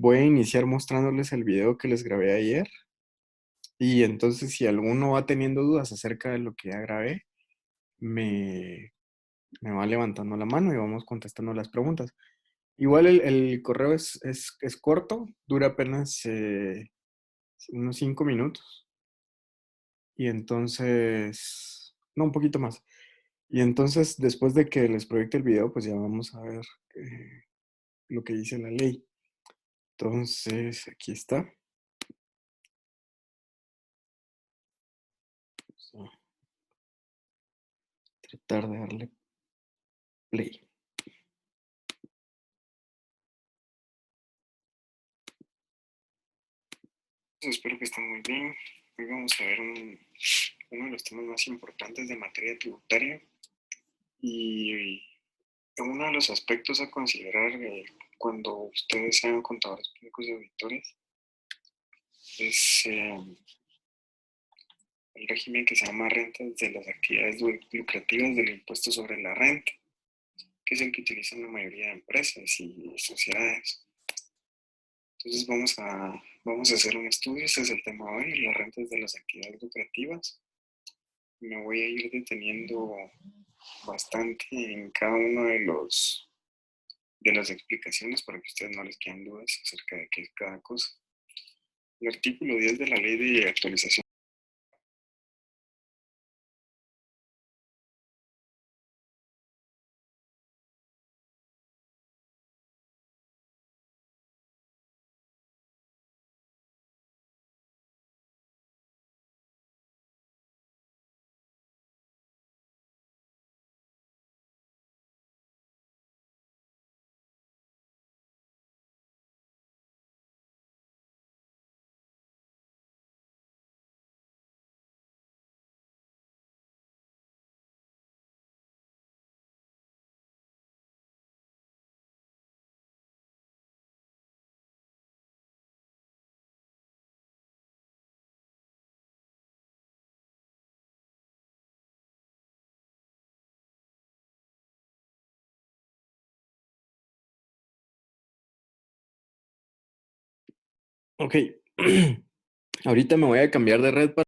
Voy a iniciar mostrándoles el video que les grabé ayer y entonces si alguno va teniendo dudas acerca de lo que ya grabé, me, me va levantando la mano y vamos contestando las preguntas. Igual el correo es corto, dura apenas unos 5 minutos y entonces, no, un poquito más. Y entonces después de que les proyecte el video, pues ya vamos a ver lo que dice la ley. Entonces, aquí está. Vamos a tratar de darle play. Espero que estén muy bien. Hoy vamos a ver uno de los temas más importantes de materia tributaria y uno de los aspectos a considerar cuando ustedes sean contadores públicos y auditores es el régimen que se llama rentas de las actividades lucrativas del impuesto sobre la renta, que es el que utilizan la mayoría de empresas y sociedades. Entonces vamos a hacer un estudio, ese es el tema hoy, las rentas de las actividades lucrativas. Me voy a ir deteniendo bastante en cada uno de las explicaciones para que ustedes no les queden dudas acerca de qué es cada cosa. El artículo 10 de la ley de actualización. Ok, ahorita me voy a cambiar de red para...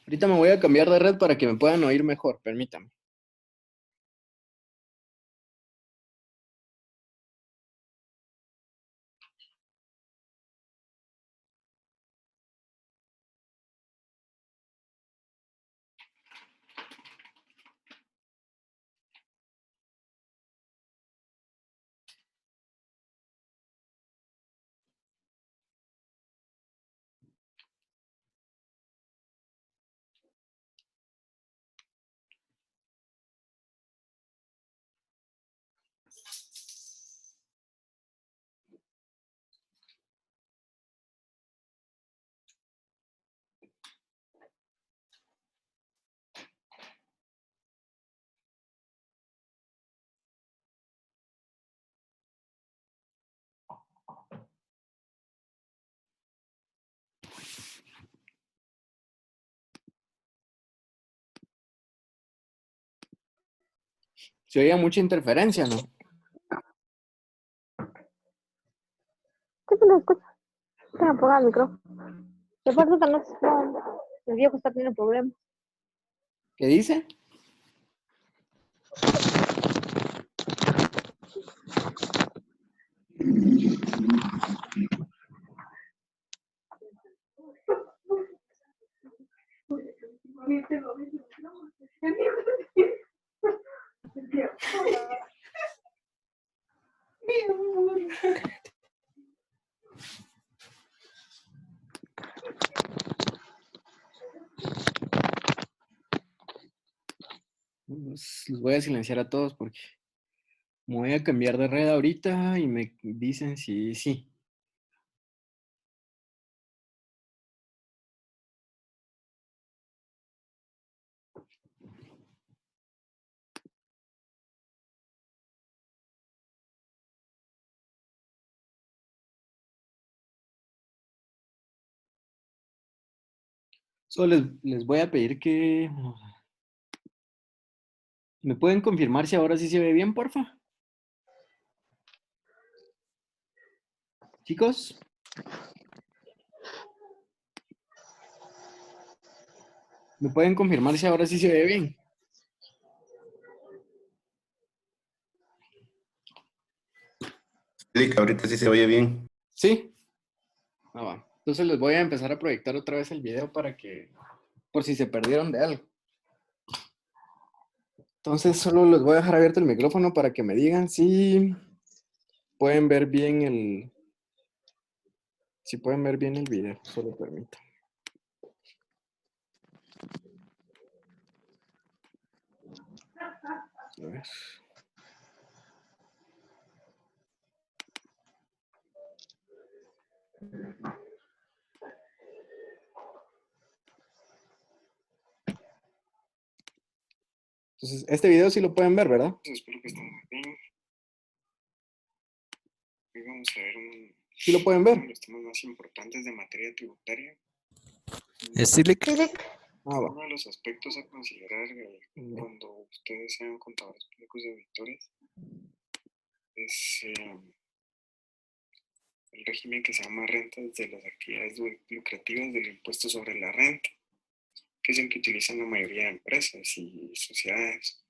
Ahorita me voy a cambiar de red para que me puedan oír mejor, permítame. Se oía mucha interferencia, ¿no? Sí, pues lo escucho. Tengo apagado el micrófono. Y aparte también el viejo está teniendo problemas. ¿Qué dice? Los voy a silenciar a todos porque me voy a cambiar de red ahorita y me dicen si sí. Solo les voy a pedir que ¿Me pueden confirmar si ahora sí se ve bien, porfa? Chicos, ¿me pueden confirmar si ahora sí se ve bien? Clic, ahorita sí se oye bien. ¿Sí? Ah, va. Entonces les voy a empezar a proyectar otra vez el video para que, por si se perdieron de algo. Entonces solo les voy a dejar abierto el micrófono para que me digan si pueden ver bien el video. Solo permítanme. A ver. Entonces, este video sí lo pueden ver, ¿verdad? Espero que estén muy bien. Hoy vamos a ver ¿Sí lo pueden ver? Uno de los temas más importantes de materia tributaria. Sí, Clic. Ah, va. Uno de los aspectos a considerar cuando ustedes sean contadores públicos y auditores es el régimen que se llama rentas de las actividades lucrativas del impuesto sobre la renta, que es el que utilizan la mayoría de empresas y sociedades.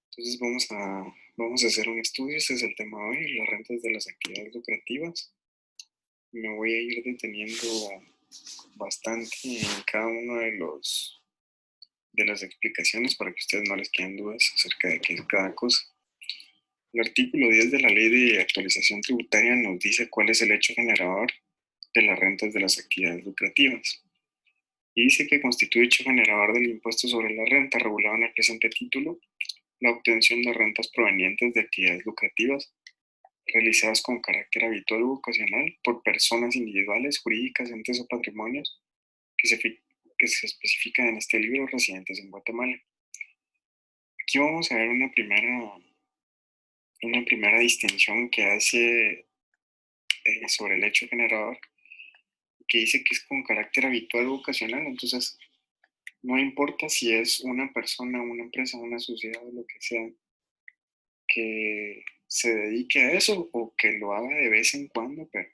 Entonces vamos a hacer un estudio, ese es el tema de hoy, las rentas de las actividades lucrativas. Me voy a ir deteniendo bastante en cada uno de las explicaciones para que ustedes no les queden dudas acerca de qué es cada cosa. El artículo 10 de la Ley de Actualización Tributaria nos dice cuál es el hecho generador de las rentas de las actividades lucrativas. Y dice que constituye hecho generador del impuesto sobre la renta regulado en el presente título la obtención de rentas provenientes de actividades lucrativas realizadas con carácter habitual u ocasional por personas individuales, jurídicas, entes o patrimonios que se especifican en este libro residentes en Guatemala. Aquí vamos a ver una primera distinción que hace sobre el hecho generador, que dice que es con carácter habitual u ocasional. Entonces, no importa si es una persona, una empresa, una sociedad o lo que sea, que se dedique a eso o que lo haga de vez en cuando, pero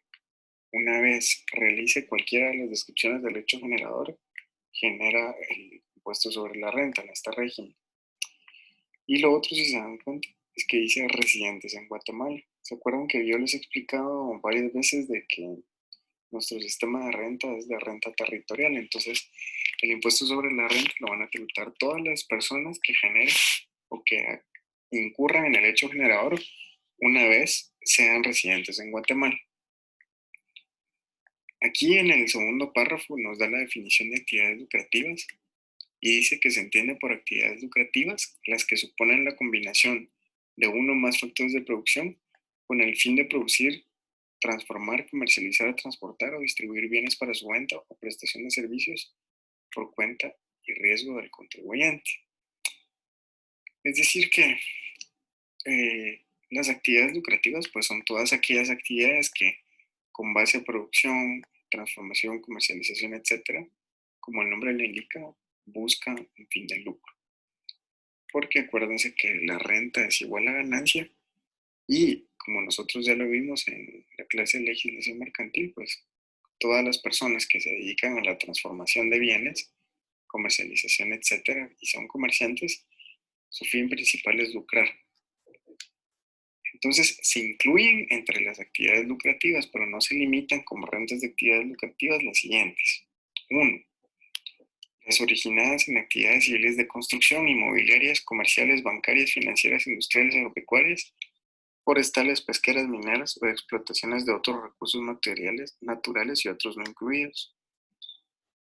una vez realice cualquiera de las descripciones del hecho generador, genera el impuesto sobre la renta en este régimen. Y lo otro, si se dan cuenta, es que dice residentes en Guatemala. ¿Se acuerdan que yo les he explicado varias veces de que nuestro sistema de renta es de renta territorial? Entonces, el impuesto sobre la renta lo van a tributar todas las personas que generen o que incurran en el hecho generador una vez sean residentes en Guatemala. Aquí en el segundo párrafo nos da la definición de actividades lucrativas y dice que se entiende por actividades lucrativas las que suponen la combinación de uno o más factores de producción con el fin de producir, transformar, comercializar, transportar o distribuir bienes para su venta o prestación de servicios por cuenta y riesgo del contribuyente. Es decir que las actividades lucrativas pues son todas aquellas actividades que con base a producción, transformación, comercialización, etcétera, como el nombre le indica, buscan un fin de lucro. Porque acuérdense que la renta es igual a ganancia y como nosotros ya lo vimos en la clase de legislación mercantil, pues todas las personas que se dedican a la transformación de bienes, comercialización, etcétera, y son comerciantes, su fin principal es lucrar. Entonces, se incluyen entre las actividades lucrativas, pero no se limitan como rentas de actividades lucrativas las siguientes. 1. Las originadas en actividades civiles de construcción, inmobiliarias, comerciales, bancarias, financieras, industriales, agropecuarias, forestales, pesqueras, mineras o de explotaciones de otros recursos materiales, naturales y otros no incluidos.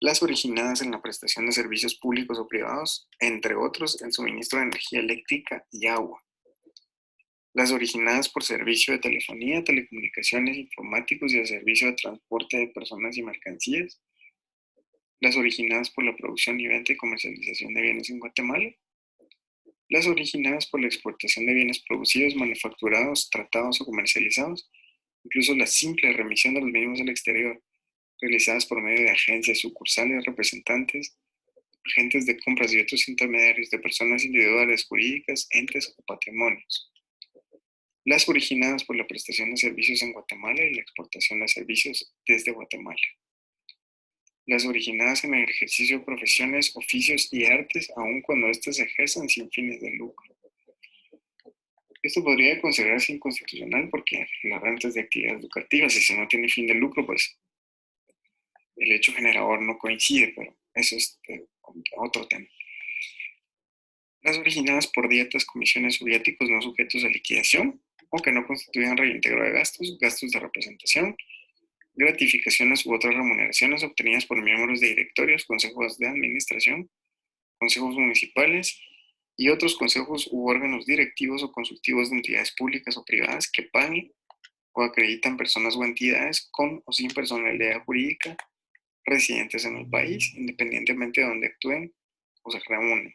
Las originadas en la prestación de servicios públicos o privados, entre otros el suministro de energía eléctrica y agua. Las originadas por servicio de telefonía, telecomunicaciones, informáticos y el servicio de transporte de personas y mercancías. Las originadas por la producción y venta y comercialización de bienes en Guatemala. Las originadas por la exportación de bienes producidos, manufacturados, tratados o comercializados, incluso la simple remisión de los mismos al exterior, realizadas por medio de agencias, sucursales, representantes agentes de compras y otros intermediarios de personas individuales, jurídicas, entes o patrimonios. Las originadas por la prestación de servicios en Guatemala y la exportación de servicios desde Guatemala. Las originadas en el ejercicio de profesiones, oficios y artes, aun cuando éstas se ejerzan sin fines de lucro. Esto podría considerarse inconstitucional porque la renta es de actividades lucrativas y si no tiene fin de lucro, pues el hecho generador no coincide, pero eso es otro tema. Las originadas por dietas, comisiones o viáticos no sujetos a liquidación o que no constituyan reintegro de gastos, gastos de representación, gratificaciones u otras remuneraciones obtenidas por miembros de directorios, consejos de administración, consejos municipales y otros consejos u órganos directivos o consultivos de entidades públicas o privadas que paguen o acreditan personas o entidades con o sin personalidad jurídica residentes en el país, independientemente de donde actúen o se reúnen.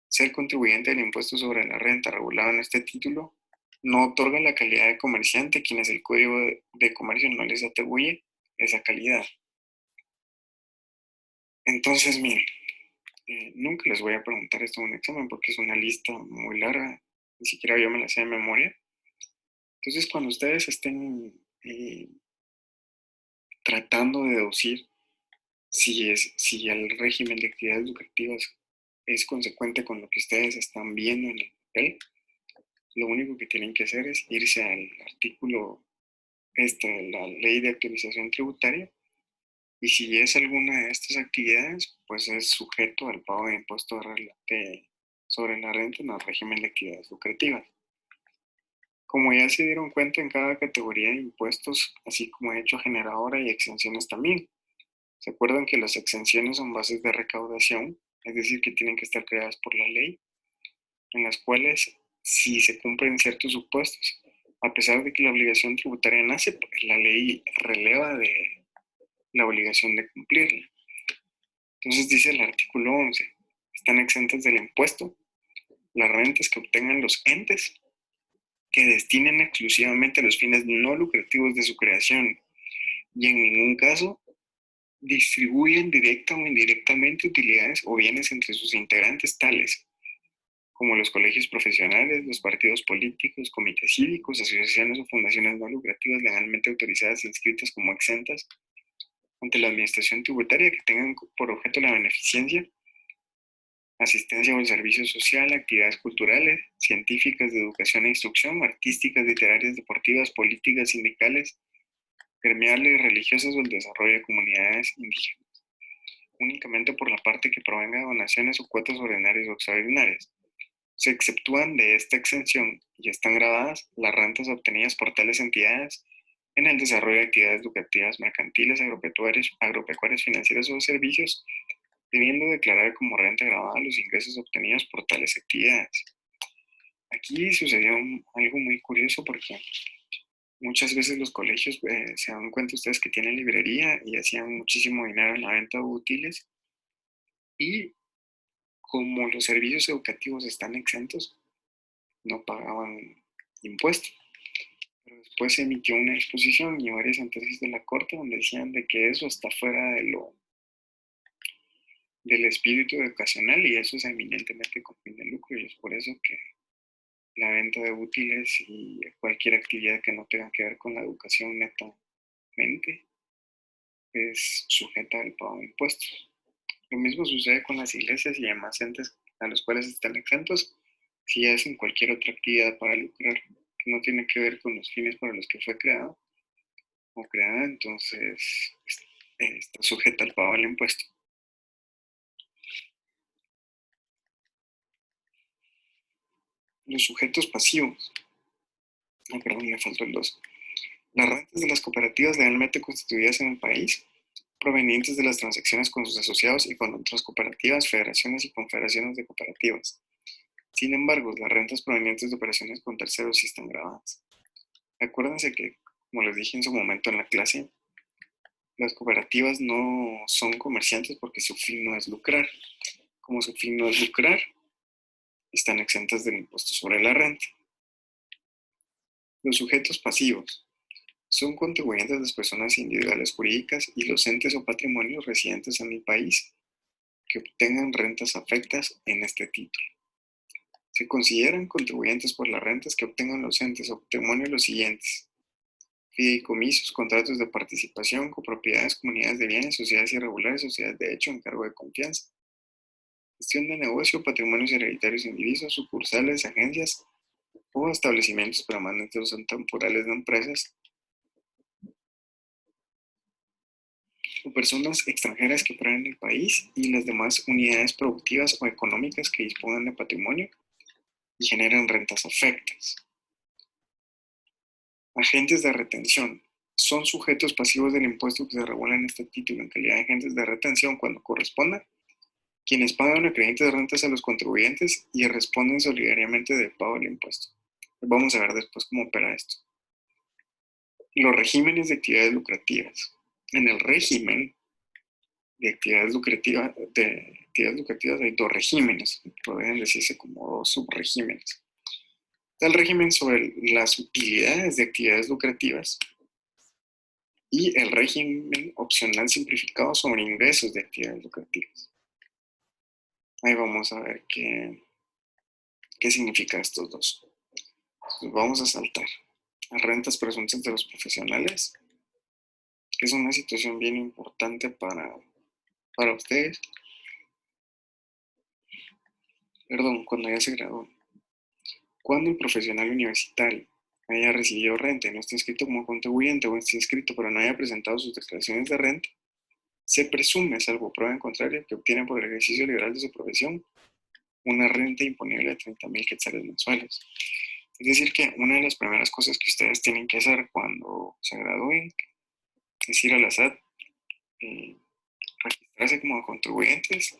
Ser contribuyente del impuesto sobre la renta regulado en este título no otorga la calidad de comerciante, quienes el Código de Comercio no les atribuye esa calidad. Entonces, miren, nunca les voy a preguntar esto en un examen porque es una lista muy larga, ni siquiera yo me la sé de memoria. Entonces, cuando ustedes estén tratando de deducir si el régimen de actividades lucrativas es consecuente con lo que ustedes están viendo en el papel, lo único que tienen que hacer es irse al artículo de la ley de actualización tributaria y si es alguna de estas actividades, pues es sujeto al pago de impuestos sobre la renta en el régimen de actividades lucrativas. Como ya se dieron cuenta, en cada categoría de impuestos, así como hecho generadora y exenciones también. ¿Se acuerdan que las exenciones son bases de recaudación? Es decir, que tienen que estar creadas por la ley, en las cuales si se cumplen ciertos supuestos, a pesar de que la obligación tributaria nace, pues la ley releva de la obligación de cumplirla. Entonces dice el artículo 11, están exentas del impuesto las rentas que obtengan los entes que destinen exclusivamente a los fines no lucrativos de su creación y en ningún caso distribuyen directa o indirectamente utilidades o bienes entre sus integrantes tales como los colegios profesionales, los partidos políticos, comités cívicos, asociaciones o fundaciones no lucrativas legalmente autorizadas e inscritas como exentas ante la administración tributaria que tengan por objeto la beneficencia, asistencia o el servicio social, actividades culturales, científicas, de educación e instrucción, artísticas, literarias, deportivas, políticas, sindicales, gremiales, religiosas o el desarrollo de comunidades indígenas, únicamente por la parte que provenga de donaciones o cuotas ordinarias o extraordinarias. Se exceptúan de esta exención y están grabadas las rentas obtenidas por tales entidades en el desarrollo de actividades lucrativas mercantiles, agropecuarias, financieras o de servicios, debiendo declarar como renta gravada los ingresos obtenidos por tales actividades. Aquí sucedió algo muy curioso porque muchas veces los colegios se dan cuenta ustedes que tienen librería y hacían muchísimo dinero en la venta de útiles y como los servicios educativos están exentos, no pagaban impuestos. Pero después se emitió una exposición y varias sentencias de la Corte donde decían de que eso está fuera del espíritu educacional y eso es eminentemente con fin de lucro y es por eso que la venta de útiles y cualquier actividad que no tenga que ver con la educación netamente es sujeta al pago de impuestos. Lo mismo sucede con las iglesias y demás entes a los cuales están exentos si hacen cualquier otra actividad para lucrar que no tiene que ver con los fines para los que fue creado o creada, entonces está sujeta al pago del impuesto. Los sujetos pasivos. Perdón, me faltó el 2. Las rentas de las cooperativas legalmente constituidas en el país, provenientes de las transacciones con sus asociados y con otras cooperativas, federaciones y confederaciones de cooperativas. Sin embargo, las rentas provenientes de operaciones con terceros sí están grabadas. Acuérdense que, como les dije en su momento en la clase, las cooperativas no son comerciantes porque su fin no es lucrar. Como su fin no es lucrar, están exentas del impuesto sobre la renta. Los sujetos pasivos son contribuyentes las personas individuales jurídicas y los entes o patrimonios residentes en el país que obtengan rentas afectas en este título. Se consideran contribuyentes por las rentas que obtengan los entes o patrimonio los siguientes: fideicomisos, contratos de participación, copropiedades, comunidades de bienes, sociedades irregulares, sociedades de hecho, encargo de confianza, gestión de negocio, patrimonios hereditarios indivisos, sucursales, agencias o establecimientos permanentes o temporales de empresas o personas extranjeras que operen en el país y las demás unidades productivas o económicas que dispongan de patrimonio y generan rentas afectas. Agentes de retención. Son sujetos pasivos del impuesto que se regula en este título en calidad de agentes de retención cuando corresponda, quienes pagan acredientes de rentas a los contribuyentes y responden solidariamente del pago del impuesto. Vamos a ver después cómo opera esto. Los regímenes de actividades lucrativas. En el régimen de actividades lucrativas hay dos regímenes, podrían decirse como dos subregímenes. Está el régimen sobre las utilidades de actividades lucrativas y el régimen opcional simplificado sobre ingresos de actividades lucrativas. Ahí vamos a ver qué significa estos dos. Entonces vamos a saltar a rentas presuntas de los profesionales, que es una situación bien importante para ustedes. Perdón, cuando ya se graduó. Cuando el profesional universitario haya recibido renta y no esté inscrito como contribuyente o esté inscrito pero no haya presentado sus declaraciones de renta, se presume, salvo prueba en contrario, que obtiene por el ejercicio liberal de su profesión una renta imponible de 30,000 quetzales mensuales. Es decir que una de las primeras cosas que ustedes tienen que hacer cuando se gradúen es ir a la SAT, registrarse como contribuyentes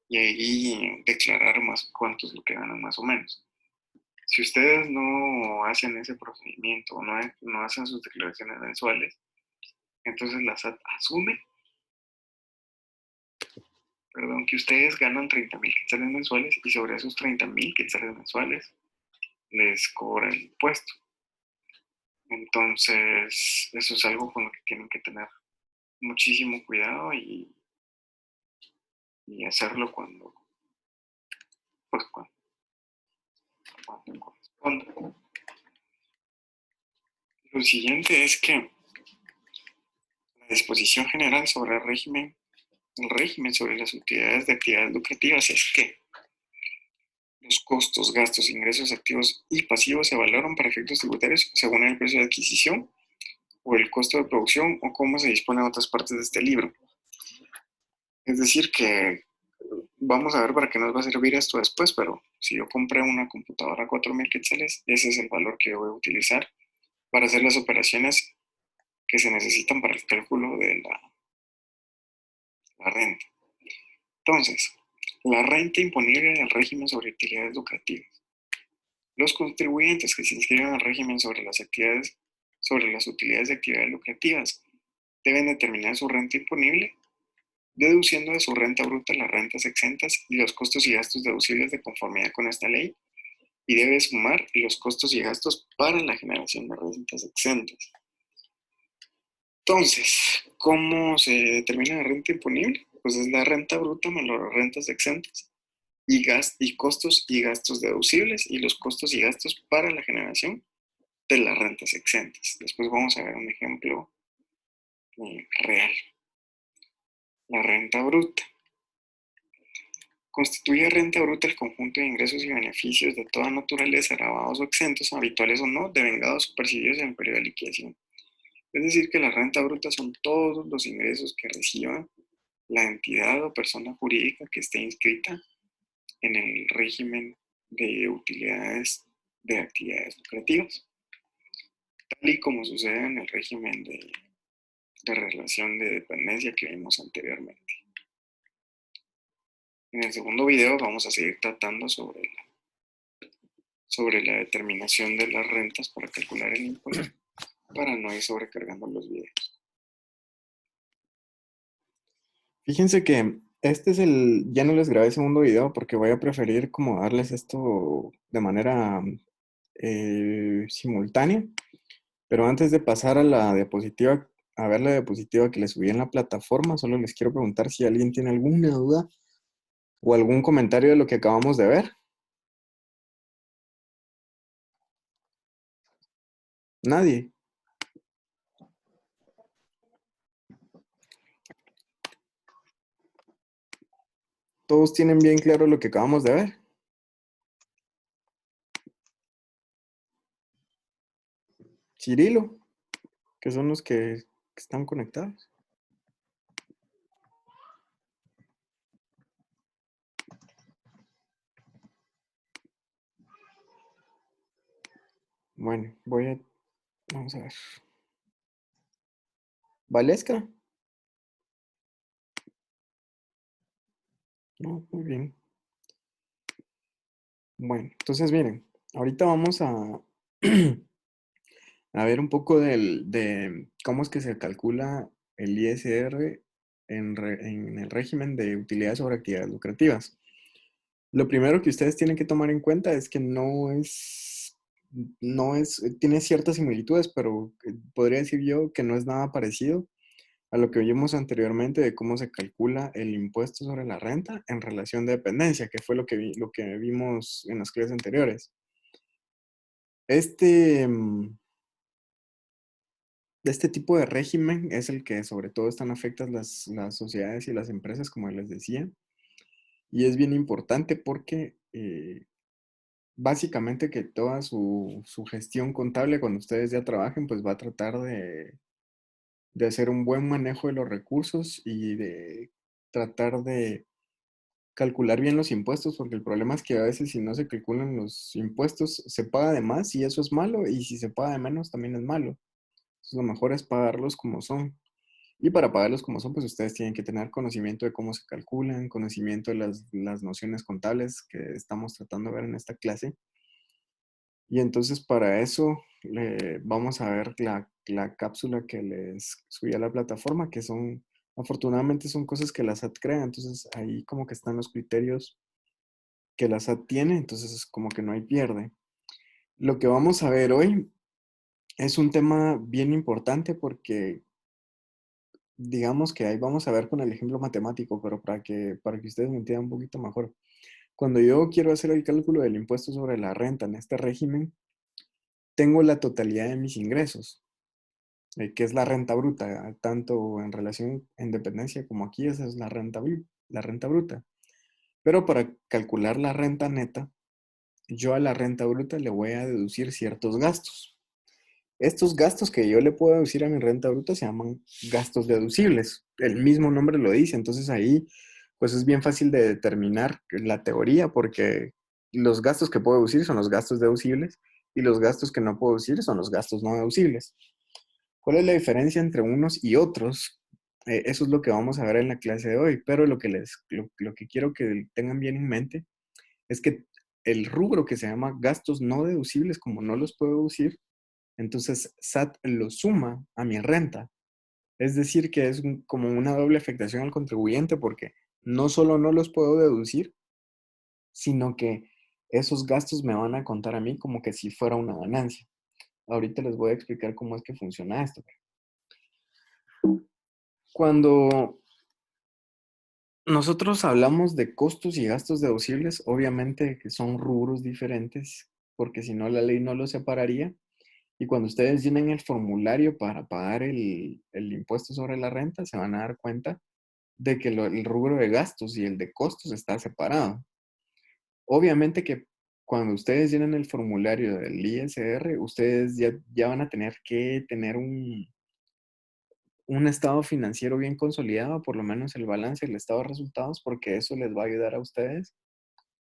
y ahí declarar más cuánto es lo que ganan más o menos. Si ustedes no hacen ese procedimiento o no hacen sus declaraciones mensuales, entonces la SAT asume, que ustedes ganan 30,000 quetzales mensuales y sobre esos 30,000 quetzales mensuales les cobra el impuesto. Entonces, eso es algo con lo que tienen que tener muchísimo cuidado y hacerlo cuando corresponda. Lo siguiente es que la disposición general sobre el régimen sobre las utilidades de actividades lucrativas es que los costos, gastos, ingresos activos y pasivos se valoran para efectos tributarios según el precio de adquisición o el costo de producción o cómo se dispone en otras partes de este libro. Es decir que vamos a ver para qué nos va a servir esto después, pero si yo compré una computadora a 4,000 quetzales, ese es el valor que yo voy a utilizar para hacer las operaciones que se necesitan para el cálculo de la renta. Entonces, la renta imponible en el régimen sobre utilidades lucrativas. Los contribuyentes que se inscriban al régimen sobre las utilidades de actividades lucrativas deben determinar su renta imponible deduciendo de su renta bruta las rentas exentas y los costos y gastos deducibles de conformidad con esta ley, y debe sumar los costos y gastos para la generación de rentas exentas. Entonces, ¿cómo se determina la renta imponible? Pues es la renta bruta más las rentas exentas y costos y gastos deducibles y los costos y gastos para la generación de las rentas exentas. Después vamos a ver un ejemplo real. La renta bruta. Constituye renta bruta el conjunto de ingresos y beneficios de toda naturaleza, grabados o exentos, habituales o no, devengados o percibidos en el periodo de liquidación. Es decir, que la renta bruta son todos los ingresos que reciba la entidad o persona jurídica que esté inscrita en el régimen de utilidades de actividades lucrativas, tal y como sucede en el régimen de relación de dependencia que vimos anteriormente. En el segundo video vamos a seguir tratando sobre la determinación de las rentas para calcular el impuesto, para no ir sobrecargando los videos. Fíjense que este es ya no les grabé el segundo video porque voy a preferir como darles esto de manera simultánea, pero antes de pasar a la diapositiva, a ver la diapositiva que les subí en la plataforma, solo les quiero preguntar si alguien tiene alguna duda ¿O algún comentario de lo que acabamos de ver? Nadie. ¿Todos tienen bien claro lo que acabamos de ver? Cirilo, que son los que están conectados. Bueno, vamos a ver. ¿Valesca? No, muy bien. Bueno, entonces miren, ahorita vamos a ver un poco de cómo es que se calcula el ISR en el régimen de utilidades sobre actividades lucrativas. Lo primero que ustedes tienen que tomar en cuenta es que tiene ciertas similitudes, pero podría decir yo que no es nada parecido a lo que vimos anteriormente de cómo se calcula el impuesto sobre la renta en relación de dependencia, que fue lo que vimos en las clases anteriores. Este, este tipo de régimen es el que sobre todo están afectas las sociedades y las empresas, como les decía, y es bien importante porque básicamente que toda su gestión contable cuando ustedes ya trabajen, pues va a tratar de hacer un buen manejo de los recursos y de tratar de calcular bien los impuestos, porque el problema es que a veces si no se calculan los impuestos, se paga de más y eso es malo, y si se paga de menos también es malo. Entonces, lo mejor es pagarlos como son. Y para pagarlos como son, pues ustedes tienen que tener conocimiento de cómo se calculan, conocimiento de las nociones contables que estamos tratando de ver en esta clase. Y entonces para eso vamos a ver la cápsula que les subí a la plataforma, que afortunadamente son cosas que la SAT crea. Entonces ahí como que están los criterios que la SAT tiene, entonces es como que no hay pierde. Lo que vamos a ver hoy es un tema bien importante porque digamos que ahí vamos a ver con el ejemplo matemático, pero para que ustedes me entiendan un poquito mejor. Cuando yo quiero hacer el cálculo del impuesto sobre la renta en este régimen, tengo la totalidad de mis ingresos, que es la renta bruta, tanto en relación en dependencia como aquí, esa es la renta bruta. Pero para calcular la renta neta, yo a la renta bruta le voy a deducir ciertos gastos. Estos gastos que yo le puedo deducir a mi renta bruta se llaman gastos deducibles. El mismo nombre lo dice. Entonces ahí, pues es bien fácil de determinar la teoría porque los gastos que puedo deducir son los gastos deducibles y los gastos que no puedo deducir son los gastos no deducibles. ¿Cuál es la diferencia entre unos y otros? Eso es lo que vamos a ver en la clase de hoy, pero lo que quiero que tengan bien en mente es que el rubro que se llama gastos no deducibles, como no los puedo deducir, entonces SAT lo suma a mi renta. Es decir, que es como una doble afectación al contribuyente porque no solo no los puedo deducir, sino que esos gastos me van a contar a mí como que si fuera una ganancia. Ahorita les voy a explicar cómo es que funciona esto. Cuando nosotros hablamos de costos y gastos deducibles, obviamente que son rubros diferentes, porque si no la ley no los separaría. Y cuando ustedes llenen el formulario para pagar el impuesto sobre la renta, se van a dar cuenta de que el rubro de gastos y el de costos está separado. Obviamente que cuando ustedes llenen el formulario del ISR, ustedes ya van a tener que tener un estado financiero bien consolidado, por lo menos el balance y el estado de resultados, porque eso les va a ayudar a ustedes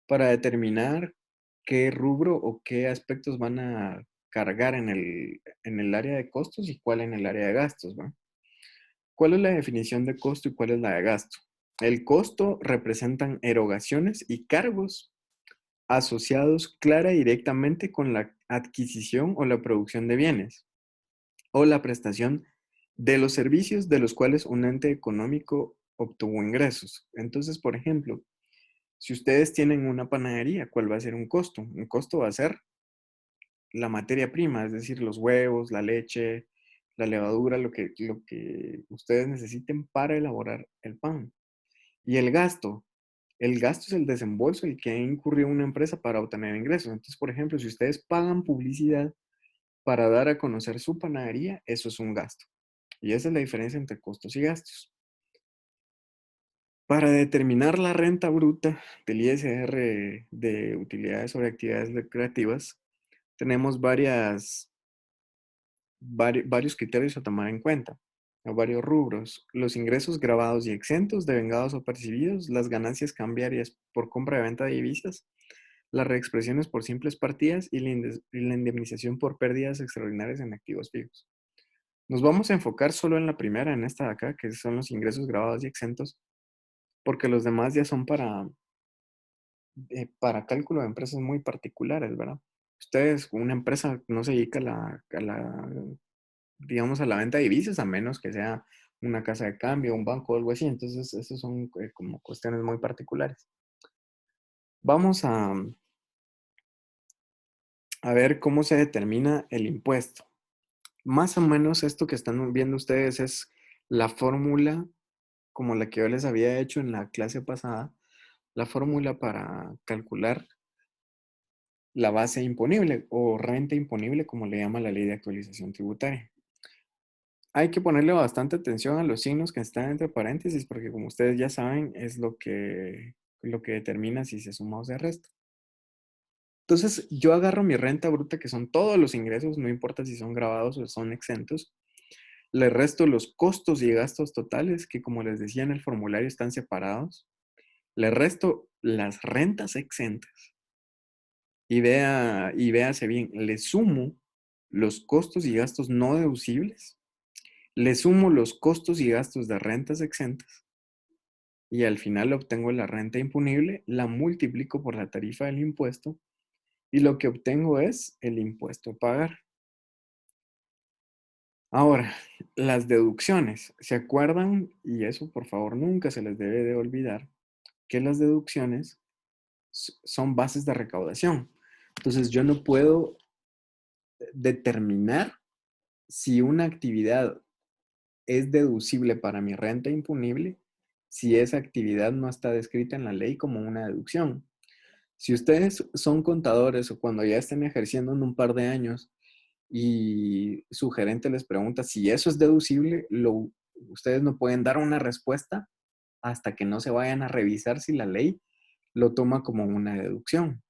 para determinar qué rubro o qué aspectos van a cargar en el área de costos y cuál en el área de gastos, ¿va? ¿Cuál es la definición de costo y cuál es la de gasto? El costo representan erogaciones y cargos asociados clara y directamente con la adquisición o la producción de bienes o la prestación de los servicios de los cuales un ente económico obtuvo ingresos. Entonces, por ejemplo, si ustedes tienen una panadería, ¿cuál va a ser un costo? Un costo va a ser la materia prima, es decir, los huevos, la leche, la levadura, lo que ustedes necesiten para elaborar el pan. Y el gasto, El gasto es el desembolso el que incurrió una empresa para obtener ingresos. Entonces, por ejemplo, si ustedes pagan publicidad para dar a conocer su panadería, eso es un gasto. Y esa es la diferencia entre costos y gastos. Para determinar la renta bruta del ISR de utilidades sobre actividades recreativas, tenemos varios criterios a tomar en cuenta, o varios rubros. Los ingresos grabados y exentos, devengados o percibidos, las ganancias cambiarias por compra y venta de divisas, las reexpresiones por simples partidas y la indemnización por pérdidas extraordinarias en activos fijos. Nos vamos a enfocar solo en la primera, en esta de acá, que son los ingresos grabados y exentos, porque los demás ya son para cálculo de empresas muy particulares, ¿verdad? Ustedes, una empresa no se dedica digamos, a la venta de divisas, a menos que sea una casa de cambio, un banco o algo así. Entonces, esas son como cuestiones muy particulares. Vamos a ver cómo se determina el impuesto. Más o menos esto que están viendo ustedes es la fórmula como la que yo les había hecho en la clase pasada, la fórmula para calcular la base imponible o renta imponible, como le llama la ley de actualización tributaria. Hay que ponerle bastante atención a los signos que están entre paréntesis, porque como ustedes ya saben, es lo que determina si se suma o se resta. Entonces, yo agarro mi renta bruta, que son todos los ingresos, no importa si son grabados o son exentos. Le resto los costos y gastos totales, que como les decía en el formulario están separados. Le resto las rentas exentas. Y véase bien, le sumo los costos y gastos no deducibles, le sumo los costos y gastos de rentas exentas y al final obtengo la renta imponible, la multiplico por la tarifa del impuesto y lo que obtengo es el impuesto a pagar. Ahora, las deducciones, ¿se acuerdan? Y eso por favor nunca se les debe de olvidar, que las deducciones son bases de recaudación. Entonces yo no puedo determinar si una actividad es deducible para mi renta imponible si esa actividad no está descrita en la ley como una deducción. Si ustedes son contadores o cuando ya estén ejerciendo en un par de años y su gerente les pregunta si eso es deducible, ustedes no pueden dar una respuesta hasta que no se vayan a revisar si la ley lo toma como una deducción.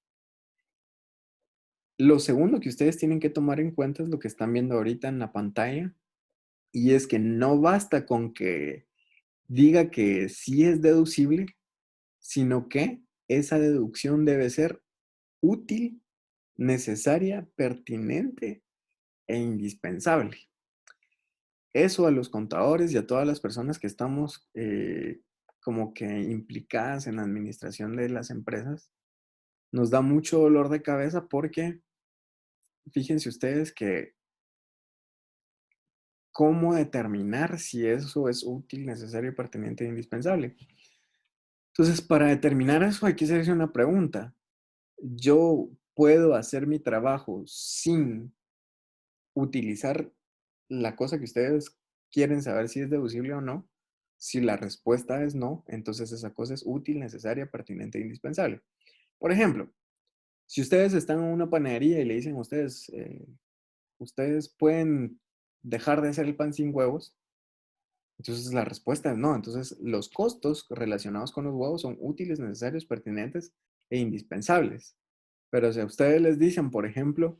Lo segundo que ustedes tienen que tomar en cuenta es lo que están viendo ahorita en la pantalla, y es que no basta con que diga que sí es deducible, sino que esa deducción debe ser útil, necesaria, pertinente e indispensable. Eso a los contadores y a todas las personas que estamos como que implicadas en la administración de las empresas, nos da mucho dolor de cabeza porque fíjense ustedes que cómo determinar si eso es útil, necesario, pertinente e indispensable. Entonces, para determinar eso hay que hacerse una pregunta. ¿Yo puedo hacer mi trabajo sin utilizar la cosa que ustedes quieren saber si es deducible o no? Si la respuesta es no, entonces esa cosa es útil, necesaria, pertinente e indispensable. Por ejemplo, si ustedes están en una panadería y le dicen a ustedes, ustedes pueden dejar de hacer el pan sin huevos, entonces la respuesta es no. Entonces los costos relacionados con los huevos son útiles, necesarios, pertinentes e indispensables. Pero si a ustedes les dicen, por ejemplo,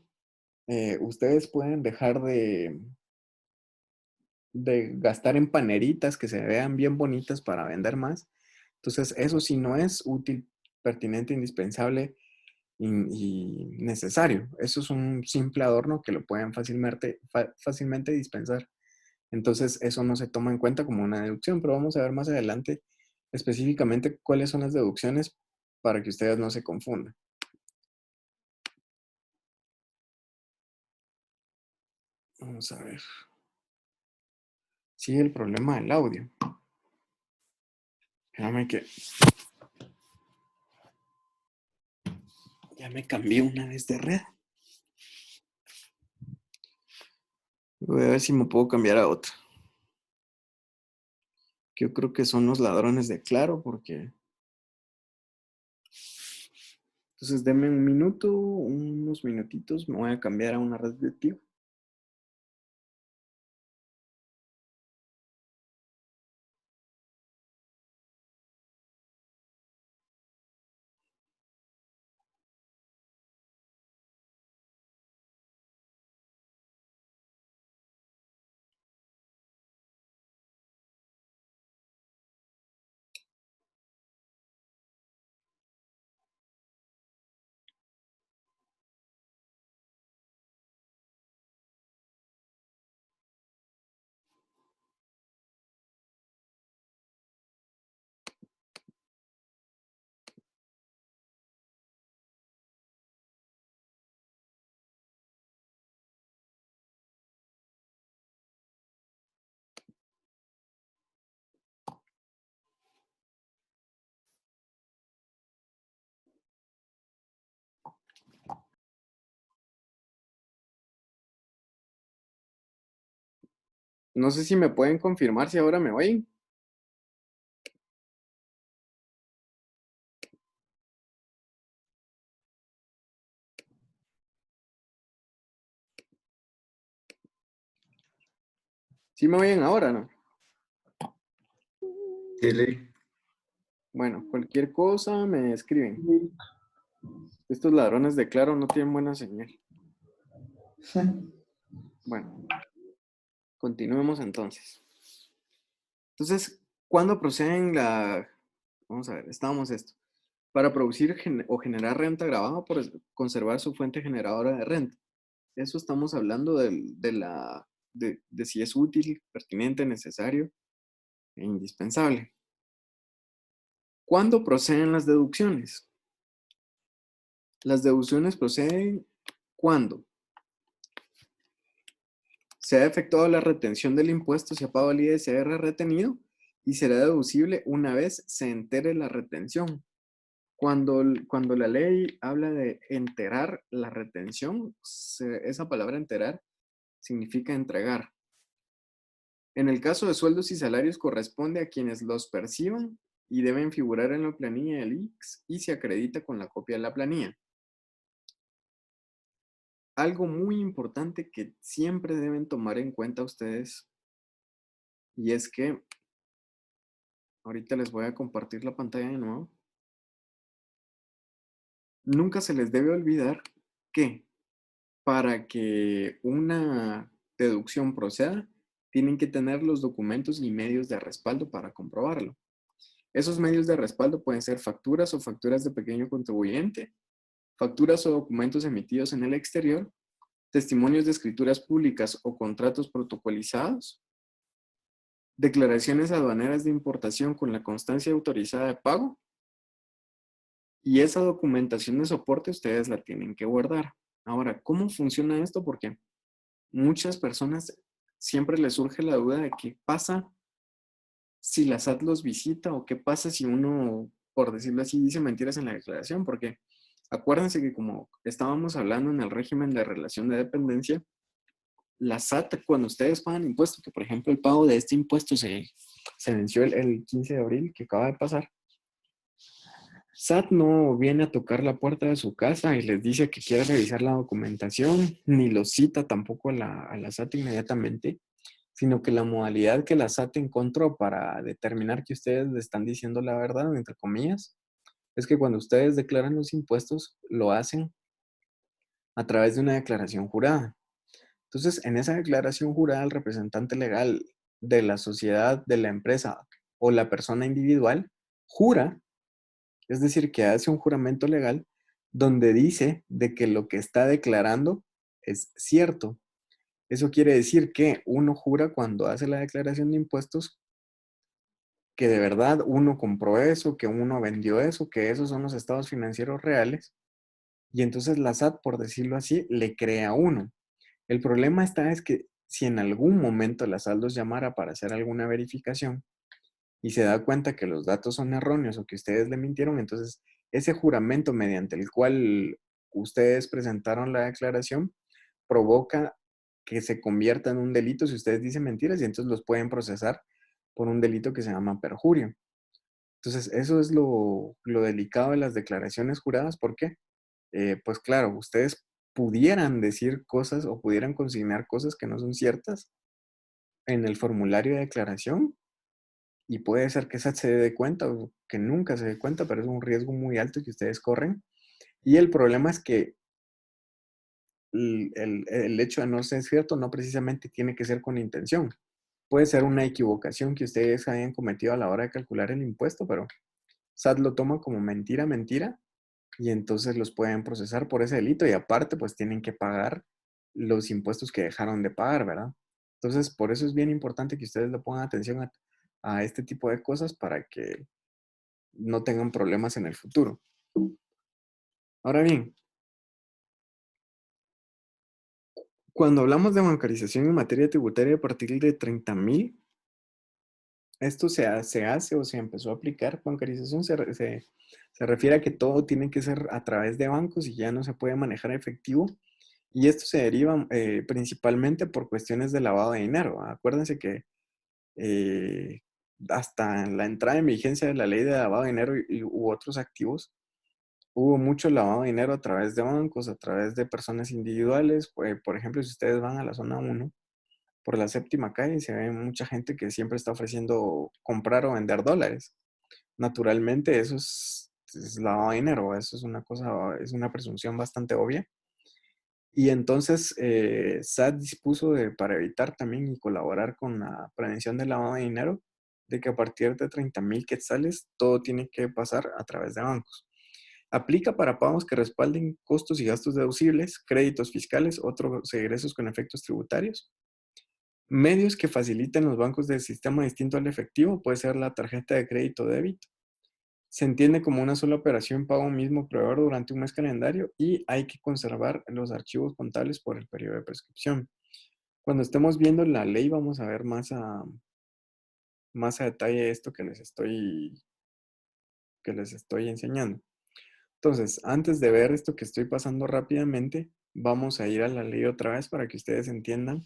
ustedes pueden dejar de gastar en paneritas que se vean bien bonitas para vender más. Entonces eso sí no es útil, pertinente, indispensable y necesario. Eso es un simple adorno que lo pueden fácilmente dispensar. Entonces, eso no se toma en cuenta como una deducción, pero vamos a ver más adelante específicamente cuáles son las deducciones para que ustedes no se confundan. Vamos a ver. Sigue el problema del audio. Espérame que ya me cambié una vez de red. Voy a ver si me puedo cambiar a otra. Yo creo que son los ladrones de Claro porque Entonces, denme un minuto, unos minutitos, me voy a cambiar a una red de tío. No sé si me pueden confirmar si ahora me oyen. ¿Sí me oyen ahora, no? Sí, Ley. Bueno, cualquier cosa me escriben. Estos ladrones de Claro no tienen buena señal. Bueno, continuemos entonces. Entonces, ¿cuándo proceden la... Vamos a ver, estábamos esto. Para producir o generar renta grabada por conservar su fuente generadora de renta. Eso estamos hablando de si es útil, pertinente, necesario e indispensable. ¿Cuándo proceden las deducciones? Las deducciones proceden cuando se ha efectuado la retención del impuesto, se ha pagado el ISR retenido y será deducible una vez se entere la retención. Cuando la ley habla de enterar la retención, esa palabra enterar significa entregar. En el caso de sueldos y salarios corresponde a quienes los perciban y deben figurar en la planilla del IX y se acredita con la copia de la planilla. Algo muy importante que siempre deben tomar en cuenta ustedes y es que ahorita les voy a compartir la pantalla de nuevo. Nunca se les debe olvidar que para que una deducción proceda, tienen que tener los documentos y medios de respaldo para comprobarlo. Esos medios de respaldo pueden ser facturas o facturas de pequeño contribuyente, facturas o documentos emitidos en el exterior, testimonios de escrituras públicas o contratos protocolizados, declaraciones aduaneras de importación con la constancia autorizada de pago, y esa documentación de soporte ustedes la tienen que guardar. Ahora, ¿cómo funciona esto? Porque muchas personas siempre les surge la duda de qué pasa si la SAT los visita o qué pasa si uno, por decirlo así, dice mentiras en la declaración, porque acuérdense que como estábamos hablando en el régimen de relación de dependencia, la SAT cuando ustedes pagan impuestos, que por ejemplo el pago de este impuesto se venció el 15 de abril que acaba de pasar, SAT no viene a tocar la puerta de su casa y les dice que quiere revisar la documentación, ni los cita tampoco a la SAT inmediatamente, sino que la modalidad que la SAT encontró para determinar que ustedes le están diciendo la verdad, entre comillas, es que cuando ustedes declaran los impuestos, lo hacen a través de una declaración jurada. Entonces, en esa declaración jurada, el representante legal de la sociedad, de la empresa o la persona individual jura, es decir, que hace un juramento legal donde dice de que lo que está declarando es cierto. Eso quiere decir que uno jura cuando hace la declaración de impuestos que de verdad uno compró eso, que uno vendió eso, que esos son los estados financieros reales. Y entonces la SAT, por decirlo así, le crea a uno. El problema está es que si en algún momento la SAT los llamara para hacer alguna verificación y se da cuenta que los datos son erróneos o que ustedes le mintieron, entonces ese juramento mediante el cual ustedes presentaron la declaración provoca que se convierta en un delito si ustedes dicen mentiras y entonces los pueden procesar por un delito que se llama perjurio. Entonces, eso es lo delicado de las declaraciones juradas. ¿Por qué? pues claro, ustedes pudieran decir cosas o pudieran consignar cosas que no son ciertas en el formulario de declaración y puede ser que SAT se dé cuenta o que nunca se dé cuenta, pero es un riesgo muy alto que ustedes corren. Y el problema es que el hecho de no ser cierto no precisamente tiene que ser con intención. Puede ser una equivocación que ustedes hayan cometido a la hora de calcular el impuesto, pero SAT lo toma como mentira, mentira, y entonces los pueden procesar por ese delito y aparte pues tienen que pagar los impuestos que dejaron de pagar, ¿verdad? Entonces por eso es bien importante que ustedes le pongan atención a este tipo de cosas para que no tengan problemas en el futuro. Ahora bien, cuando hablamos de bancarización en materia tributaria a partir de 30,000, esto se hace o se empezó a aplicar. Bancarización se refiere a que todo tiene que ser a través de bancos y ya no se puede manejar efectivo. Y esto se deriva principalmente por cuestiones de lavado de dinero. Acuérdense que eh, hasta la entrada en vigencia de la ley de lavado de dinero u otros activos, hubo mucho lavado de dinero a través de bancos, a través de personas individuales. Por ejemplo, si ustedes van a la zona 1 por la séptima calle, se ve mucha gente que siempre está ofreciendo comprar o vender dólares. Naturalmente, eso es lavado de dinero, eso es una cosa, es una presunción bastante obvia. Y entonces SAT dispuso para evitar también y colaborar con la prevención del lavado de dinero, de que a partir de 30,000 quetzales todo tiene que pasar a través de bancos. Aplica para pagos que respalden costos y gastos deducibles, créditos fiscales, otros egresos con efectos tributarios. Medios que faciliten los bancos del sistema distinto al efectivo, puede ser la tarjeta de crédito o débito. Se entiende como una sola operación pago a un mismo proveedor durante un mes calendario y hay que conservar los archivos contables por el periodo de prescripción. Cuando estemos viendo la ley vamos a ver más a detalle esto que les estoy enseñando. Entonces, antes de ver esto que estoy pasando rápidamente, vamos a ir a la ley otra vez para que ustedes entiendan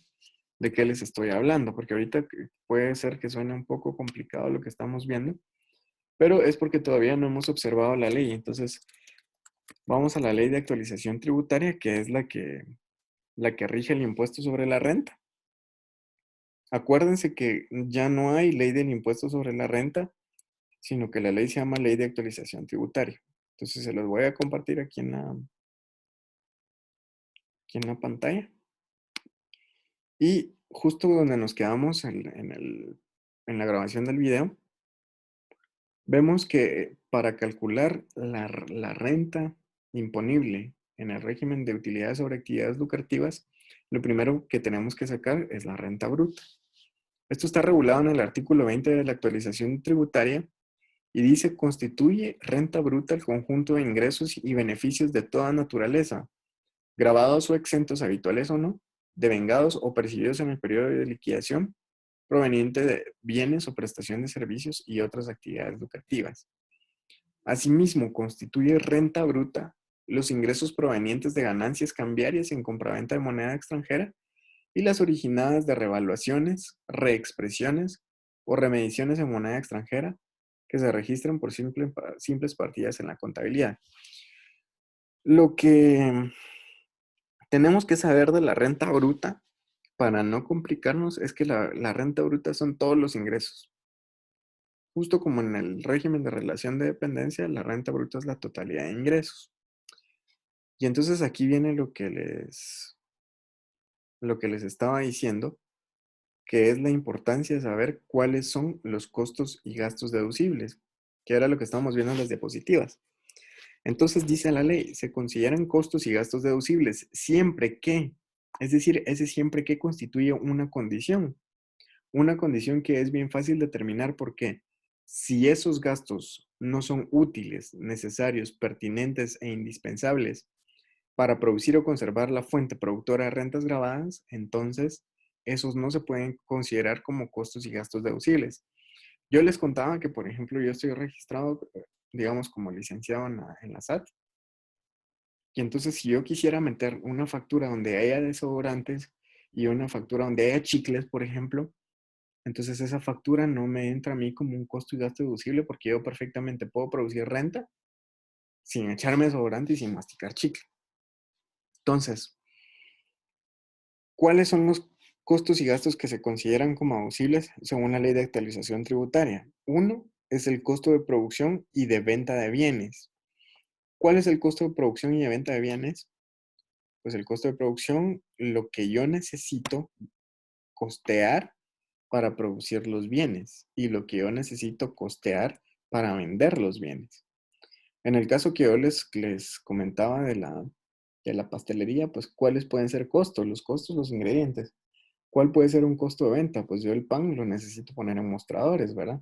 de qué les estoy hablando, porque ahorita puede ser que suene un poco complicado lo que estamos viendo, pero es porque todavía no hemos observado la ley. Entonces, vamos a la ley de actualización tributaria, que es la que rige el impuesto sobre la renta. Acuérdense que ya no hay ley del impuesto sobre la renta, sino que la ley se llama ley de actualización tributaria. Entonces, se los voy a compartir aquí aquí en la pantalla. Y justo donde nos quedamos en la grabación del video, vemos que para calcular la renta imponible en el régimen de utilidades sobre actividades lucrativas, lo primero que tenemos que sacar es la renta bruta. Esto está regulado en el artículo 20 de la actualización tributaria y dice: constituye renta bruta el conjunto de ingresos y beneficios de toda naturaleza, grabados o exentos, habituales o no, devengados o percibidos en el periodo de liquidación, proveniente de bienes o prestación de servicios y otras actividades lucrativas. Asimismo, constituye renta bruta los ingresos provenientes de ganancias cambiarias en compraventa de moneda extranjera y las originadas de revaluaciones, reexpresiones o remediciones en moneda extranjera que se registran por simples partidas en la contabilidad. Lo que tenemos que saber de la renta bruta, para no complicarnos, es que la renta bruta son todos los ingresos. Justo como en el régimen de relación de dependencia, la renta bruta es la totalidad de ingresos. Y entonces aquí viene lo que les estaba diciendo, que es la importancia de saber cuáles son los costos y gastos deducibles, que era lo que estábamos viendo en las diapositivas. Entonces dice la ley, se consideran costos y gastos deducibles siempre que, es decir, ese siempre que constituye una condición que es bien fácil determinar porque si esos gastos no son útiles, necesarios, pertinentes e indispensables para producir o conservar la fuente productora de rentas grabadas, entonces esos no se pueden considerar como costos y gastos deducibles. Yo les contaba que, por ejemplo, yo estoy registrado, digamos, como licenciado en la SAT. Y entonces, si yo quisiera meter una factura donde haya desodorantes y una factura donde haya chicles, por ejemplo, entonces esa factura no me entra a mí como un costo y gasto deducible porque yo perfectamente puedo producir renta sin echarme desodorante y sin masticar chicle. Entonces, ¿cuáles son los costos y gastos que se consideran como abusibles según la ley de actualización tributaria? Uno es el costo de producción y de venta de bienes. ¿Cuál es el costo de producción y de venta de bienes? Pues el costo de producción, lo que yo necesito costear para producir los bienes y lo que yo necesito costear para vender los bienes. En el caso que yo les comentaba de la pastelería, pues ¿cuáles pueden ser costos? Los costos, los ingredientes. ¿Cuál puede ser un costo de venta? Pues yo el pan lo necesito poner en mostradores, ¿verdad?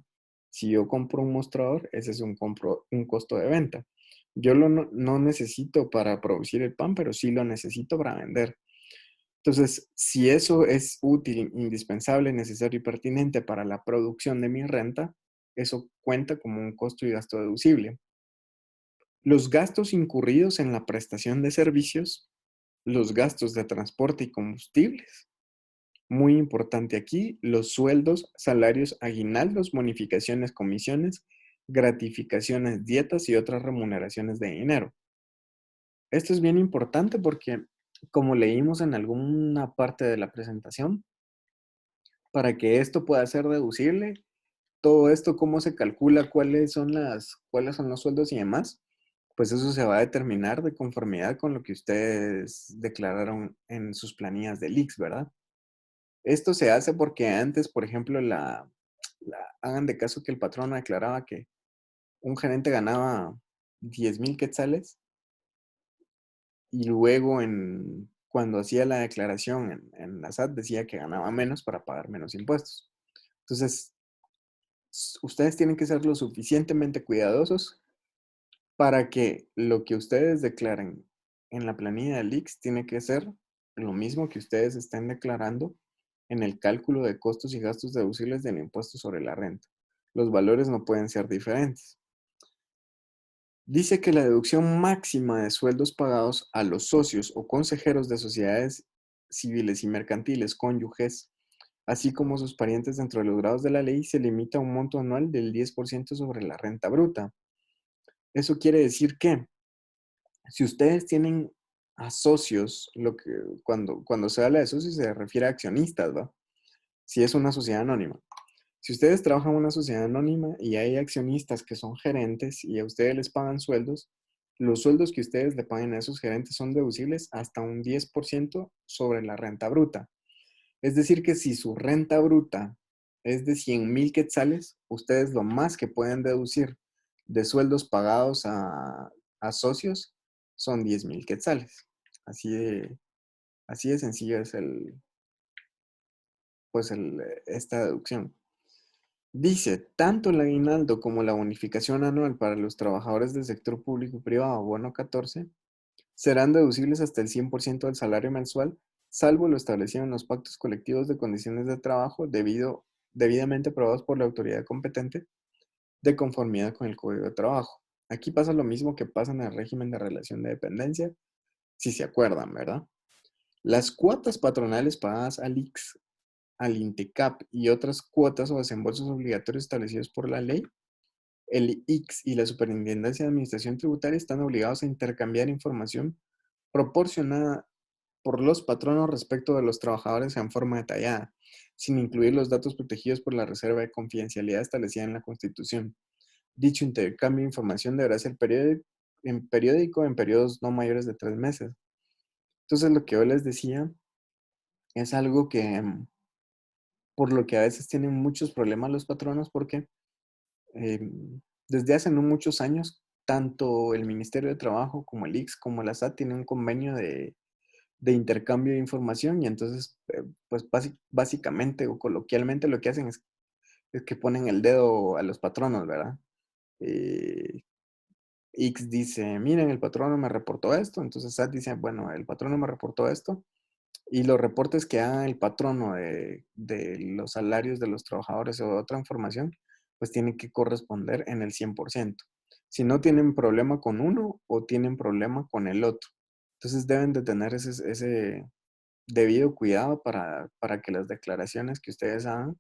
Si yo compro un mostrador, ese es un costo de venta. Yo no necesito para producir el pan, pero sí lo necesito para vender. Entonces, si eso es útil, indispensable, necesario y pertinente para la producción de mi renta, eso cuenta como un costo y gasto deducible. Los gastos incurridos en la prestación de servicios, los gastos de transporte y combustibles. Muy importante aquí, los sueldos, salarios, aguinaldos, bonificaciones, comisiones, gratificaciones, dietas y otras remuneraciones de dinero. Esto es bien importante porque, como leímos en alguna parte de la presentación, para que esto pueda ser deducible, todo esto, cómo se calcula, cuáles son los sueldos y demás, pues eso se va a determinar de conformidad con lo que ustedes declararon en sus planillas del IX, ¿verdad? Esto se hace porque antes, por ejemplo, hagan de caso que el patrón declaraba que un gerente ganaba 10,000 quetzales y luego cuando hacía la declaración en la SAT decía que ganaba menos para pagar menos impuestos. Entonces, ustedes tienen que ser lo suficientemente cuidadosos para que lo que ustedes declaren en la planilla del IX tiene que ser lo mismo que ustedes estén declarando en el cálculo de costos y gastos deducibles del impuesto sobre la renta. Los valores no pueden ser diferentes. Dice que la deducción máxima de sueldos pagados a los socios o consejeros de sociedades civiles y mercantiles, cónyuges, así como sus parientes dentro de los grados de la ley, se limita a un monto anual del 10% sobre la renta bruta. Eso quiere decir que si ustedes tienen a socios, cuando se habla de socios se refiere a accionistas, ¿va? Si es una sociedad anónima. Si ustedes trabajan en una sociedad anónima y hay accionistas que son gerentes y a ustedes les pagan sueldos, los sueldos que ustedes le paguen a esos gerentes son deducibles hasta un 10% sobre la renta bruta. Es decir, que si su renta bruta es de 100,000 quetzales, ustedes lo más que pueden deducir de sueldos pagados a socios son 10,000 quetzales. Así de sencillo es esta deducción. Dice, tanto el aguinaldo como la bonificación anual para los trabajadores del sector público y privado, bono 14, serán deducibles hasta el 100% del salario mensual, salvo lo establecido en los pactos colectivos de condiciones de trabajo debidamente aprobados por la autoridad competente de conformidad con el Código de Trabajo. Aquí pasa lo mismo que pasa en el régimen de relación de dependencia, si se acuerdan, ¿verdad? Las cuotas patronales pagadas al IX, al INTECAP y otras cuotas o desembolsos obligatorios establecidos por la ley, el IX y la Superintendencia de Administración Tributaria están obligados a intercambiar información proporcionada por los patronos respecto de los trabajadores en forma detallada, sin incluir los datos protegidos por la reserva de confidencialidad establecida en la Constitución. Dicho intercambio de información deberá ser periódico en periodos no mayores de 3 meses. Entonces, lo que yo les decía es algo que, por lo que a veces tienen muchos problemas los patronos, porque desde hace no muchos años, tanto el Ministerio de Trabajo como el IX como la SAT tienen un convenio de intercambio de información y entonces, pues básicamente o coloquialmente lo que hacen es que ponen el dedo a los patronos, ¿verdad? Eh, X dice, miren, el patrono me reportó esto, entonces SAT dice, bueno, el patrono me reportó esto, y los reportes que haga el patrono de los salarios de los trabajadores o otra información, pues tienen que corresponder en el 100%. Si no tienen problema con uno o tienen problema con el otro. Entonces deben de tener ese debido cuidado para que las declaraciones que ustedes hagan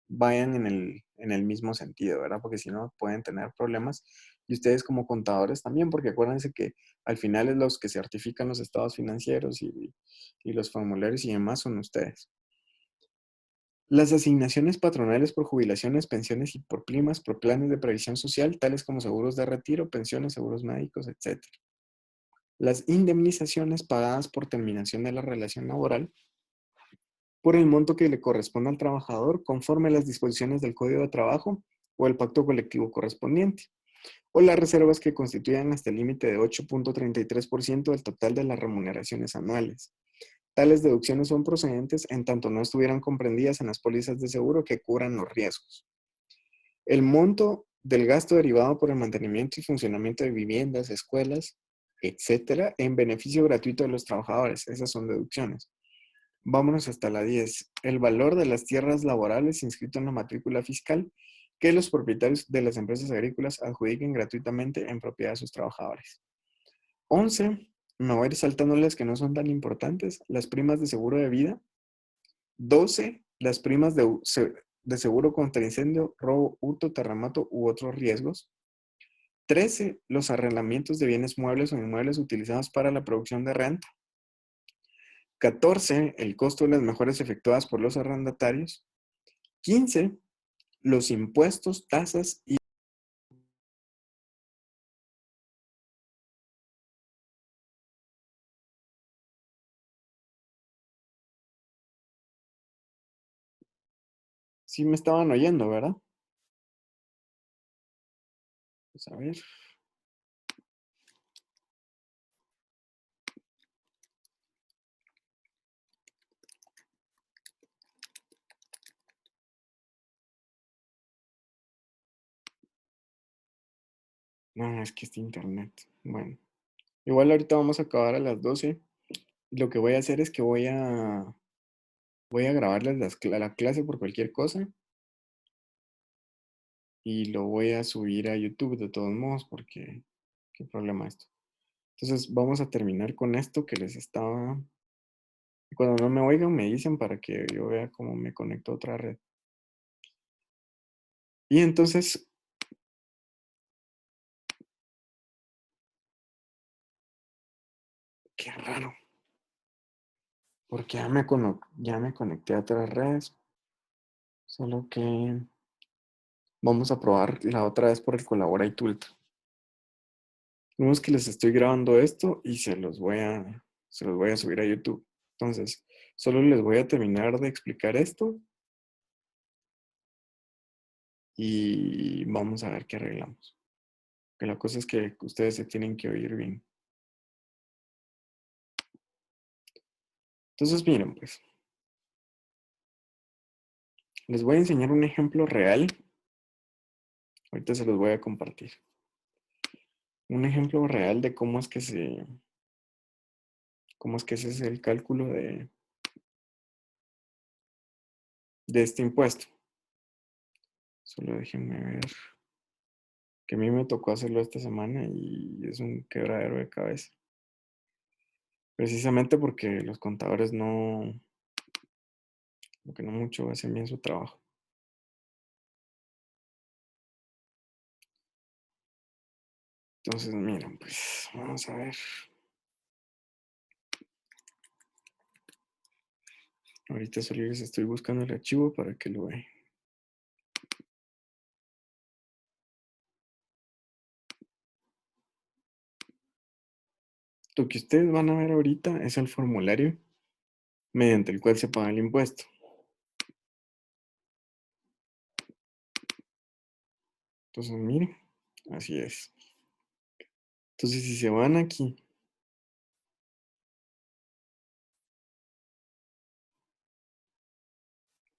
vayan en el mismo sentido, ¿verdad? Porque si no pueden tener problemas Y ustedes como contadores también, porque acuérdense que al final es los que certifican los estados financieros y los formularios y demás son ustedes. Las asignaciones patronales por jubilaciones, pensiones y por primas, por planes de previsión social, tales como seguros de retiro, pensiones, seguros médicos, etc. Las indemnizaciones pagadas por terminación de la relación laboral por el monto que le corresponde al trabajador conforme a las disposiciones del Código de Trabajo o el pacto colectivo correspondiente, o las reservas que constituyan hasta el límite de 8.33% del total de las remuneraciones anuales. Tales deducciones son procedentes en tanto no estuvieran comprendidas en las pólizas de seguro que cubran los riesgos. El monto del gasto derivado por el mantenimiento y funcionamiento de viviendas, escuelas, etcétera, en beneficio gratuito de los trabajadores. Esas son deducciones. Vámonos hasta la 10. El valor de las tierras laborales inscrito en la matrícula fiscal que los propietarios de las empresas agrícolas adjudiquen gratuitamente en propiedad de sus trabajadores. 11. Me voy a ir saltando las que no son tan importantes. Las primas de seguro de vida. 12. Las primas de seguro contra incendio, robo, hurto, terremoto u otros riesgos. 13. Los arrendamientos de bienes muebles o inmuebles utilizados para la producción de renta. 14. El costo de las mejoras efectuadas por los arrendatarios. 15. Los impuestos, tasas y... Sí me estaban oyendo, ¿verdad? Pues a ver. No, es que este internet. Bueno. Igual ahorita vamos a acabar a las 12. Lo que voy a hacer es que voy a grabarles la clase por cualquier cosa. Y lo voy a subir a YouTube de todos modos porque qué problema esto. Entonces vamos a terminar con esto que les estaba... Cuando no me oigan me dicen para que yo vea cómo me conecto a otra red. Y entonces... Qué raro. Porque ya me conecté a otras redes. Solo que vamos a probar la otra vez por el Colabora y Tulta. Vemos que les estoy grabando esto y se los voy a subir a YouTube. Entonces, solo les voy a terminar de explicar esto y vamos a ver qué arreglamos. Que la cosa es que ustedes se tienen que oír bien. Entonces, miren, pues, les voy a enseñar un ejemplo real. Ahorita se los voy a compartir. Un ejemplo real de cómo es que ese es el cálculo de este impuesto. Solo déjenme ver. Que a mí me tocó hacerlo esta semana y es un quebradero de cabeza. Precisamente porque los contadores porque no mucho hacen bien su trabajo. Entonces, miren, pues, vamos a ver. Ahorita solo les estoy buscando el archivo para que lo vean. Lo que ustedes van a ver ahorita es el formulario mediante el cual se paga el impuesto. Entonces, miren, así es. Entonces, si se van aquí,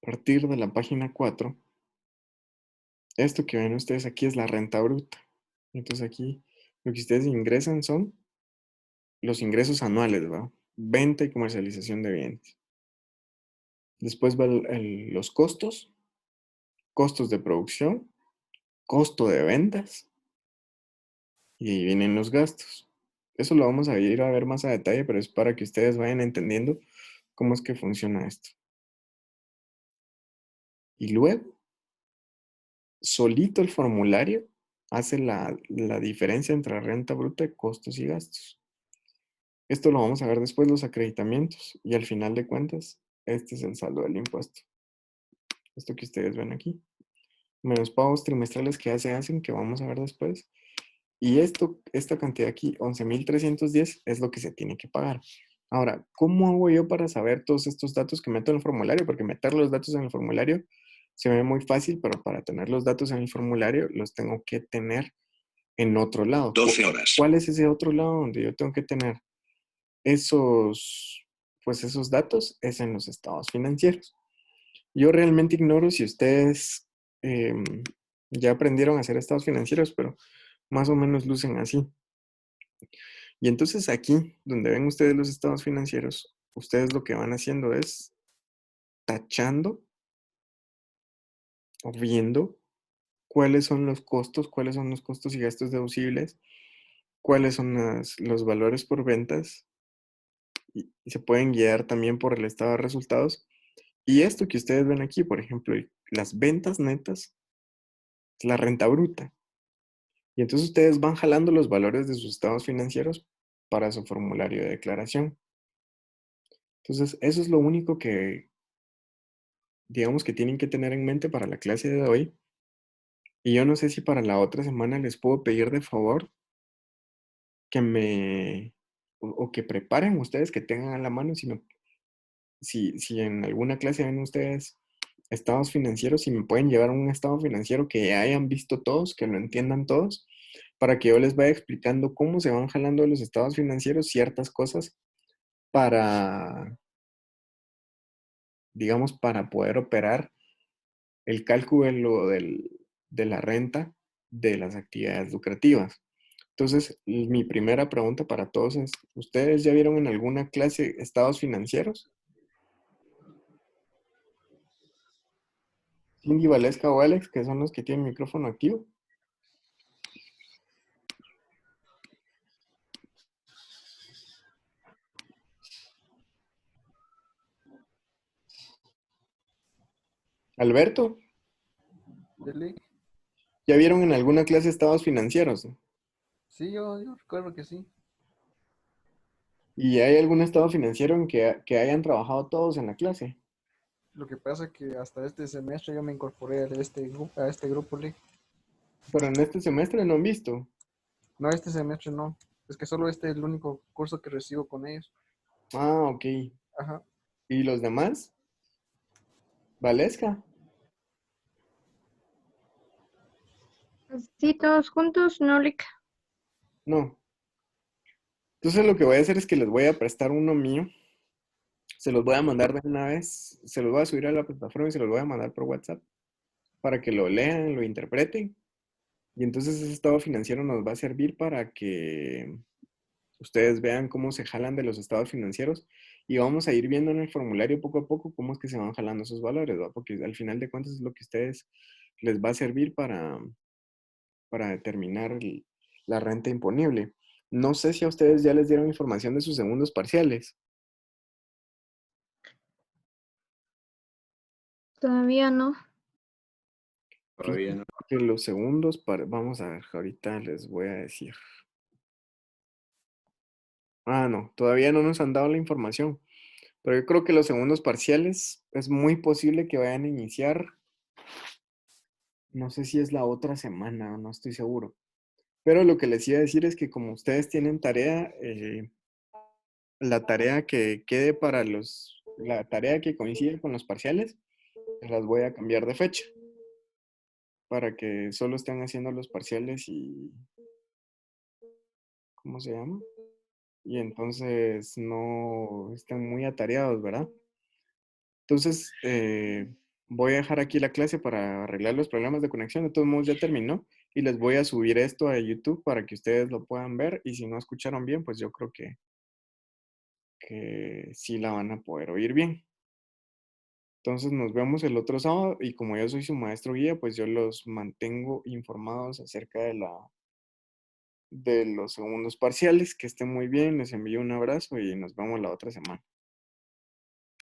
a partir de la página 4, esto que ven ustedes aquí es la renta bruta. Entonces aquí lo que ustedes ingresan son los ingresos anuales, ¿verdad? Venta y comercialización de bienes. Después van los costos, costos de producción, costo de ventas y ahí vienen los gastos. Eso lo vamos a ir a ver más a detalle, pero es para que ustedes vayan entendiendo cómo es que funciona esto. Y luego, solito el formulario hace la diferencia entre renta bruta, costos y gastos. Esto lo vamos a ver después, los acreditamientos. Y al final de cuentas, este es el saldo del impuesto. Esto que ustedes ven aquí. Menos pagos trimestrales que ya se hacen, que vamos a ver después. Y esta cantidad aquí, 11,310, es lo que se tiene que pagar. Ahora, ¿cómo hago yo para saber todos estos datos que meto en el formulario? Porque meter los datos en el formulario se ve muy fácil, pero para tener los datos en el formulario los tengo que tener en otro lado. 12 horas. ¿Cuál es ese otro lado donde yo tengo que tener esos datos? Es en los estados financieros. Yo realmente ignoro si ustedes ya aprendieron a hacer estados financieros, pero más o menos lucen así. Y entonces aquí, donde ven ustedes los estados financieros, ustedes lo que van haciendo es tachando o viendo cuáles son los costos y gastos deducibles, cuáles son los valores por ventas, y se pueden guiar también por el estado de resultados. Y esto que ustedes ven aquí, por ejemplo, las ventas netas, es la renta bruta. Y entonces ustedes van jalando los valores de sus estados financieros para su formulario de declaración. Entonces, eso es lo único que, digamos, que tienen que tener en mente para la clase de hoy. Y yo no sé si para la otra semana les puedo pedir de favor que o que preparen ustedes, que tengan a la mano, si en alguna clase ven ustedes estados financieros, si me pueden llevar un estado financiero que hayan visto todos, que lo entiendan todos, para que yo les vaya explicando cómo se van jalando de los estados financieros ciertas cosas para, digamos, para poder operar el cálculo de la renta de las actividades lucrativas. Entonces, mi primera pregunta para todos es, ¿ustedes ya vieron en alguna clase estados financieros? Cindy, Valesca o Alex, que son los que tienen micrófono activo. Alberto, Dele. ¿ya vieron en alguna clase estados financieros? Sí, yo recuerdo que sí. ¿Y hay algún estado financiero en que hayan trabajado todos en la clase? Lo que pasa es que hasta este semestre yo me incorporé a este grupo, Lee. Pero en este semestre no han visto. No, este semestre no. Es que solo este es el único curso que recibo con ellos. Ah, ok. Ajá. ¿Y los demás? ¿Valesca? Sí, todos juntos, no, Lick. No. Entonces lo que voy a hacer es que les voy a prestar uno mío. Se los voy a mandar de una vez. Se los voy a subir a la plataforma y se los voy a mandar por WhatsApp para que lo lean, lo interpreten. Y entonces ese estado financiero nos va a servir para que ustedes vean cómo se jalan de los estados financieros y vamos a ir viendo en el formulario poco a poco cómo es que se van jalando esos valores, ¿va? Porque al final de cuentas es lo que a ustedes les va a servir para determinar la renta imponible. No sé si a ustedes ya les dieron información de sus segundos parciales. Todavía no. Todavía no. Que los segundos, vamos a ver, ahorita les voy a decir. Ah, no, todavía no nos han dado la información. Pero yo creo que los segundos parciales es muy posible que vayan a iniciar. No sé si es la otra semana, no estoy seguro. Pero lo que les iba a decir es que como ustedes tienen tarea, la tarea que quede la tarea que coincide con los parciales, se las voy a cambiar de fecha para que solo estén haciendo los parciales y, ¿cómo se llama? Y entonces no estén muy atareados, ¿verdad? Entonces, voy a dejar aquí la clase para arreglar los problemas de conexión. De todos modos, ya terminó y les voy a subir esto a YouTube para que ustedes lo puedan ver. Y si no escucharon bien, pues yo creo que sí la van a poder oír bien. Entonces, nos vemos el otro sábado y como yo soy su maestro guía, pues yo los mantengo informados acerca de los segundos parciales. Que estén muy bien, les envío un abrazo y nos vemos la otra semana.